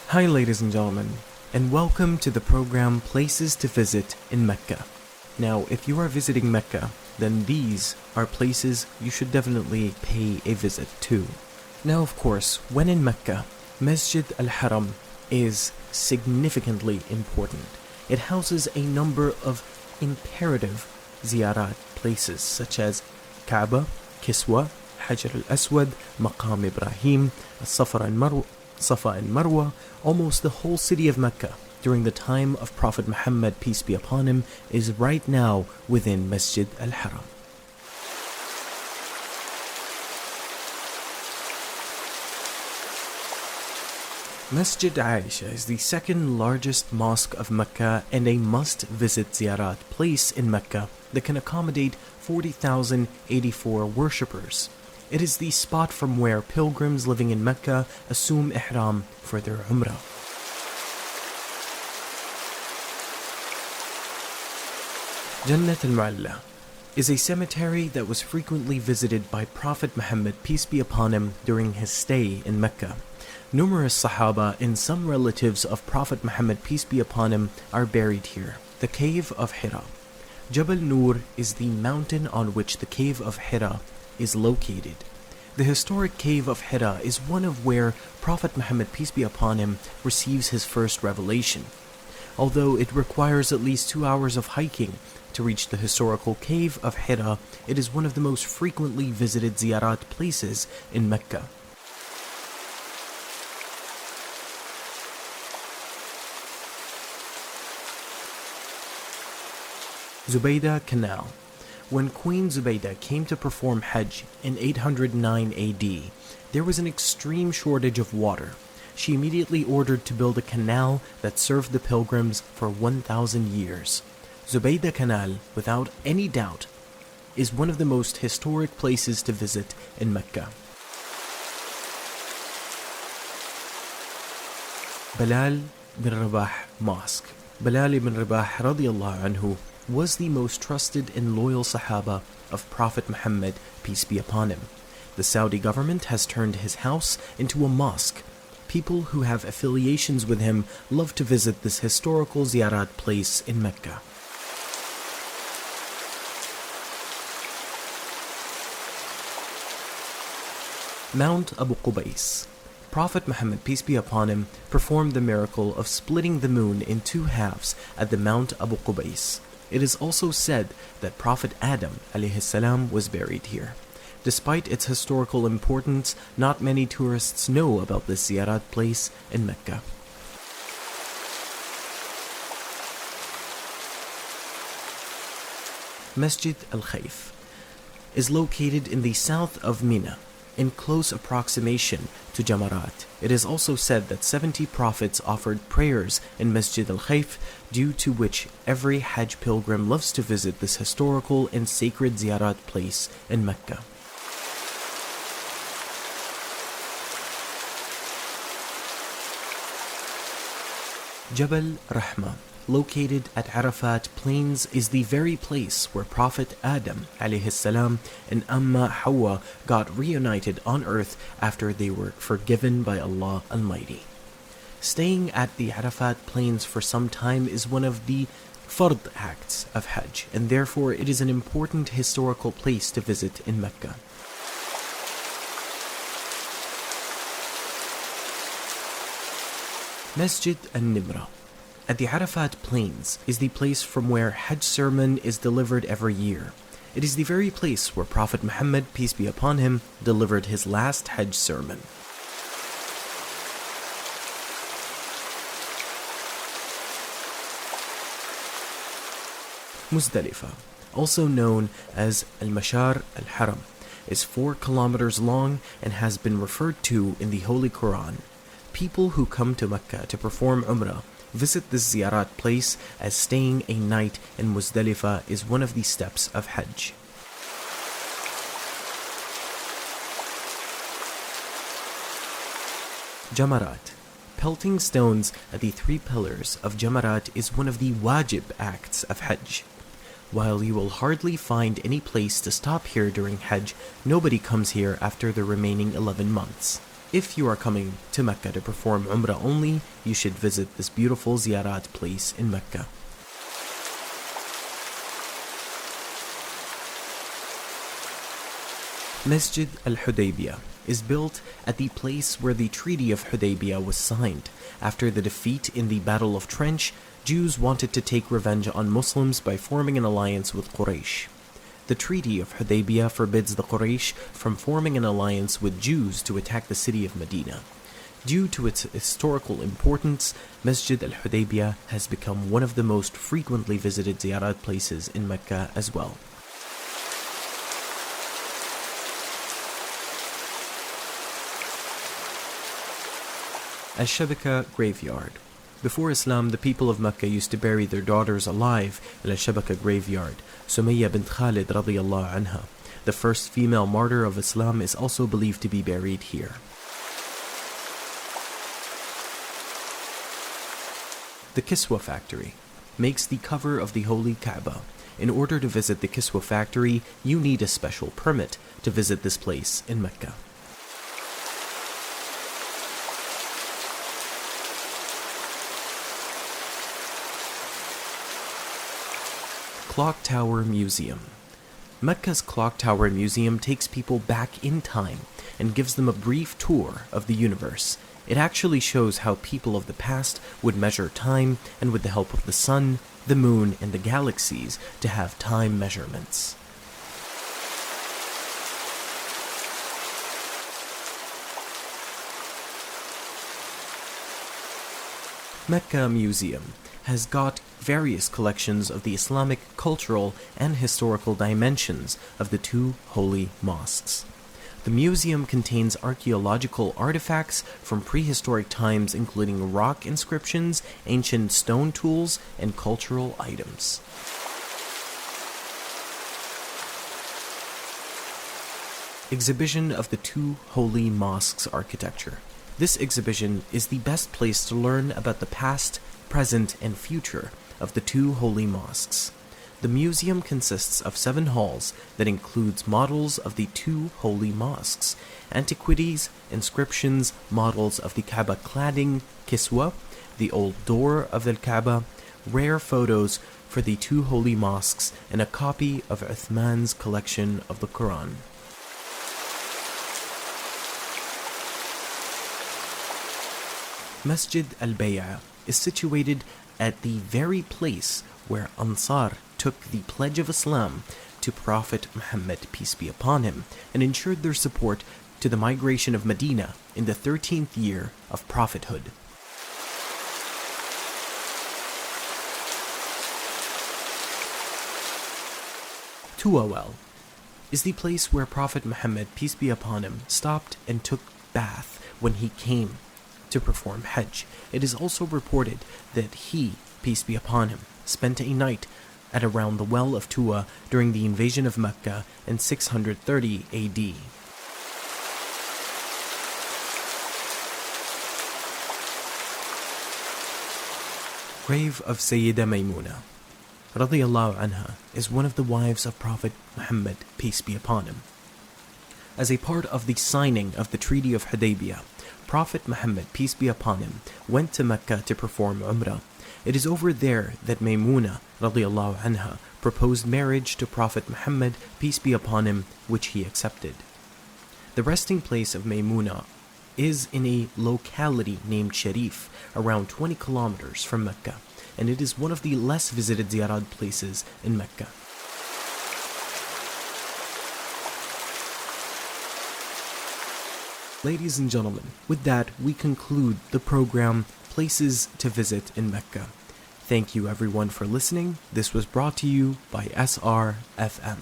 Hi, ladies and gentlemen, and welcome to the program Places to Visit in Mecca. Now, if you are visiting Mecca, then these are places you should definitely pay a visit to. Now, of course, when in Mecca, Masjid al-Haram is significantly important. It houses a number of imperative ziyarat places such as Kaaba, Kiswa, Hajar al-Aswad, Maqam Ibrahim, Safa and Marwa. Almost the whole city of Mecca during the time of Prophet Muhammad, peace be upon him, is right now within Masjid al-Haram. Masjid Aisha is the second largest mosque of Mecca and a must-visit ziyarat place in Mecca that can accommodate 40,084 worshippers. It is the spot from where pilgrims living in Mecca assume ihram for their umrah. Jannat al-Mu'alla is a cemetery that was frequently visited by Prophet Muhammad, peace be upon him, during his stay in Mecca. Numerous Sahaba and some relatives of Prophet Muhammad, peace be upon him, are buried here. The Cave of Hira. Jabal Nur is the mountain on which the Cave of Hira is located. The historic Cave of Hira is one of where Prophet Muhammad, peace be upon him, receives his first revelation. Although it requires at least 2 hours of hiking to reach the historical Cave of Hira, it is one of the most frequently visited ziyarat places in Mecca. Zubaydah Canal. When Queen Zubaydah came to perform Hajj in 809 AD, there was an extreme shortage of water. She immediately ordered to build a canal that served the pilgrims for 1,000 years. Zubaydah Canal, without any doubt, is one of the most historic places to visit in Mecca. Bilal bin Rabah Mosque. Bilal ibn Rabah radiyallahu anhu was the most trusted and loyal Sahaba of Prophet Muhammad, peace be upon him. The Saudi government has turned his house into a mosque. People who have affiliations with him love to visit this historical ziyarat place in Mecca. Mount Abu Qubais. Prophet Muhammad, peace be upon him, performed the miracle of splitting the moon in 2 halves at the Mount Abu Qubais. It is also said that Prophet Adam ﷺ was buried here. Despite its historical importance, not many tourists know about this ziyarat place in Mecca. Masjid al-Khayf is located in the south of Mina, in close approximation to Jamarat. It is also said that 70 prophets offered prayers in Masjid al-Khayf, due to which every Hajj pilgrim loves to visit this historical and sacred ziyarat place in Mecca. Jabal Rahma, located at Arafat Plains, is the very place where Prophet Adam ﷺ and Amma Hawa got reunited on earth after they were forgiven by Allah Almighty. Staying at the Arafat Plains for some time is one of the fard acts of Hajj, and therefore it is an important historical place to visit in Mecca. Masjid al-Nimra at the Arafat Plains is the place from where Hajj sermon is delivered every year. It is the very place where Prophet Muhammad, peace be upon him, delivered his last Hajj sermon. Muzdalifah, also known as Al-Mashar al-Haram, is 4 kilometers long and has been referred to in the Holy Quran. People who come to Mecca to perform Umrah visit this ziyarat place, as staying a night in Muzdalifah is one of the steps of Hajj. Jamarat. Pelting stones at the 3 pillars of Jamarat is one of the wajib acts of Hajj. While you will hardly find any place to stop here during Hajj, nobody comes here after the remaining 11 months. If you are coming to Mecca to perform Umrah only, you should visit this beautiful ziyarat place in Mecca. Masjid al-Hudaybiyah is built at the place where the Treaty of Hudaybiyah was signed. After the defeat in the Battle of Trench, Jews wanted to take revenge on Muslims by forming an alliance with Quraysh. The Treaty of Hudaybiyah forbids the Quraysh from forming an alliance with Jews to attack the city of Medina. Due to its historical importance, Masjid al-Hudaybiyah has become one of the most frequently visited ziyarat places in Mecca as well. Al-Shabaka Graveyard. Before Islam, the people of Mecca used to bury their daughters alive in Al-Shabaka Graveyard. Sumayya bint Khalid radiyallahu anha, the first female martyr of Islam, is also believed to be buried here. The Kiswa Factory makes the cover of the Holy Kaaba. In order to visit the Kiswa Factory, you need a special permit to visit this place in Mecca. Clock Tower Museum. Mecca's Clock Tower Museum takes people back in time and gives them a brief tour of the universe. It actually shows how people of the past would measure time, and with the help of the sun, the moon, and the galaxies to have time measurements. Mecca Museum has got various collections of the Islamic cultural and historical dimensions of the two holy mosques. The museum contains archaeological artifacts from prehistoric times, including rock inscriptions, ancient stone tools, and cultural items. Exhibition of the two holy mosques architecture. This exhibition is the best place to learn about the past, present, and future of the two holy mosques. The museum consists of 7 halls that includes models of the two holy mosques, antiquities, inscriptions, models of the Kaaba cladding, Kiswa, the old door of the Kaaba, rare photos for the two holy mosques, and a copy of Uthman's collection of the Quran. Masjid al-Bay'a is situated at the very place where Ansar took the Pledge of Islam to Prophet Muhammad, peace be upon him, and ensured their support to the migration of Medina in the 13th year of prophethood. Tuwa Well is the place where Prophet Muhammad, peace be upon him, stopped and took bath when he came to perform Hajj. It is also reported that he, peace be upon him, spent a night at around the well of Tuwa during the invasion of Mecca in 630 AD. Grave of Sayyida Maymuna radiyallahu anha is one of the wives of Prophet Muhammad, peace be upon him. As a part of the signing of the Treaty of Hudaybiyah, Prophet Muhammad, peace be upon him, went to Mecca to perform Umrah. It is over there that Maymuna radiyallahu anha proposed marriage to Prophet Muhammad, peace be upon him, which he accepted. The resting place of Maymuna is in a locality named Sharif, around 20 kilometers from Mecca, and it is one of the less visited ziyarat places in Mecca. Ladies and gentlemen, with that, we conclude the program Places to Visit in Mecca. Thank you everyone for listening. This was brought to you by SRFM.